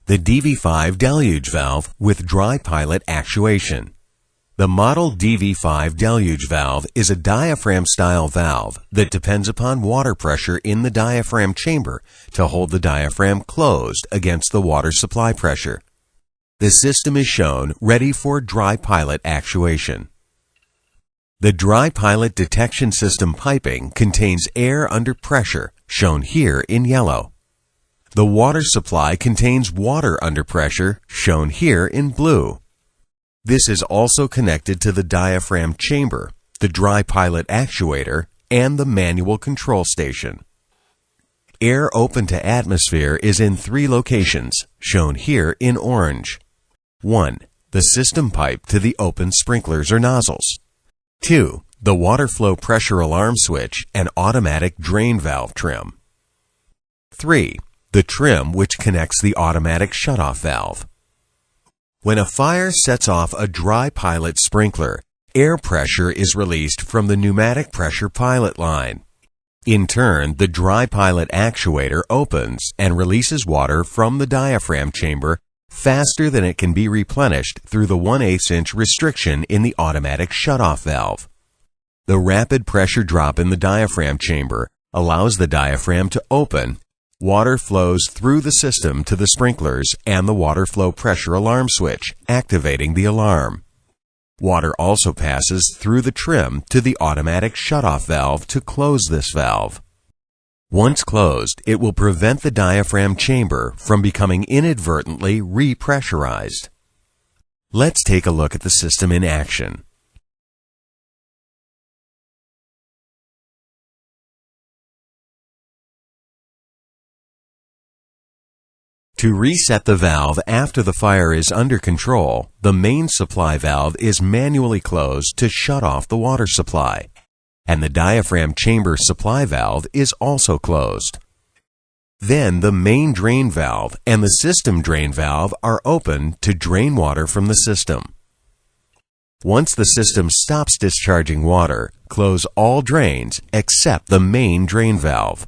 The DV5 deluge valve with dry pilot actuation. The Model DV5 deluge valve is a diaphragm-style valve that depends upon water pressure in the diaphragm chamber to hold the diaphragm closed against the water supply pressure. The system is shown ready for dry pilot actuation. The dry pilot detection system piping contains air under pressure, shown here in yellow. The water supply contains water under pressure, shown here in blue. This is also connected to the diaphragm chamber, the dry pilot actuator, and the manual control station. Air open to atmosphere is in 3 locations, shown here in orange. 1. The system pipe to the open sprinklers or nozzles. 2. The water flow pressure alarm switch and automatic drain valve trim. 3. The trim which connects the automatic shutoff valve. When a fire sets off a dry pilot sprinkler, air pressure is released from the pneumatic pressure pilot line. In turn, the dry pilot actuator opens and releases water from the diaphragm chamber faster than it can be replenished through the 1/8 inch restriction in the automatic shutoff valve. The rapid pressure drop in the diaphragm chamber allows the diaphragm to open. Water flows through the system to the sprinklers and the water flow pressure alarm switch, activating the alarm. Water also passes through the trim to the automatic shutoff valve to close this valve. Once closed, it will prevent the diaphragm chamber from becoming inadvertently repressurized. Let's take a look at the system in action. To reset the valve after the fire is under control, the main supply valve is manually closed to shut off the water supply, and the diaphragm chamber supply valve is also closed. Then the main drain valve and the system drain valve are open to drain water from the system. Once the system stops discharging water, close all drains except the main drain valve.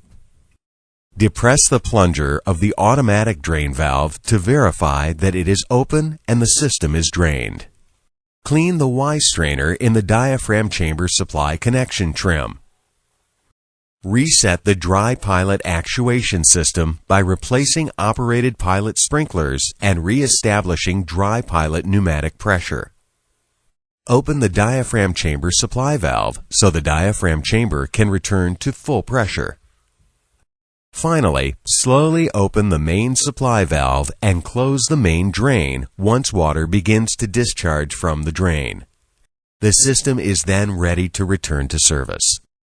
Depress the plunger of the automatic drain valve to verify that it is open and the system is drained. Clean the Y strainer in the diaphragm chamber supply connection trim. Reset the dry pilot actuation system by replacing operated pilot sprinklers and re-establishing dry pilot pneumatic pressure. Open the diaphragm chamber supply valve so the diaphragm chamber can return to full pressure. Finally, slowly open the main supply valve and close the main drain once water begins to discharge from the drain. The system is then ready to return to service.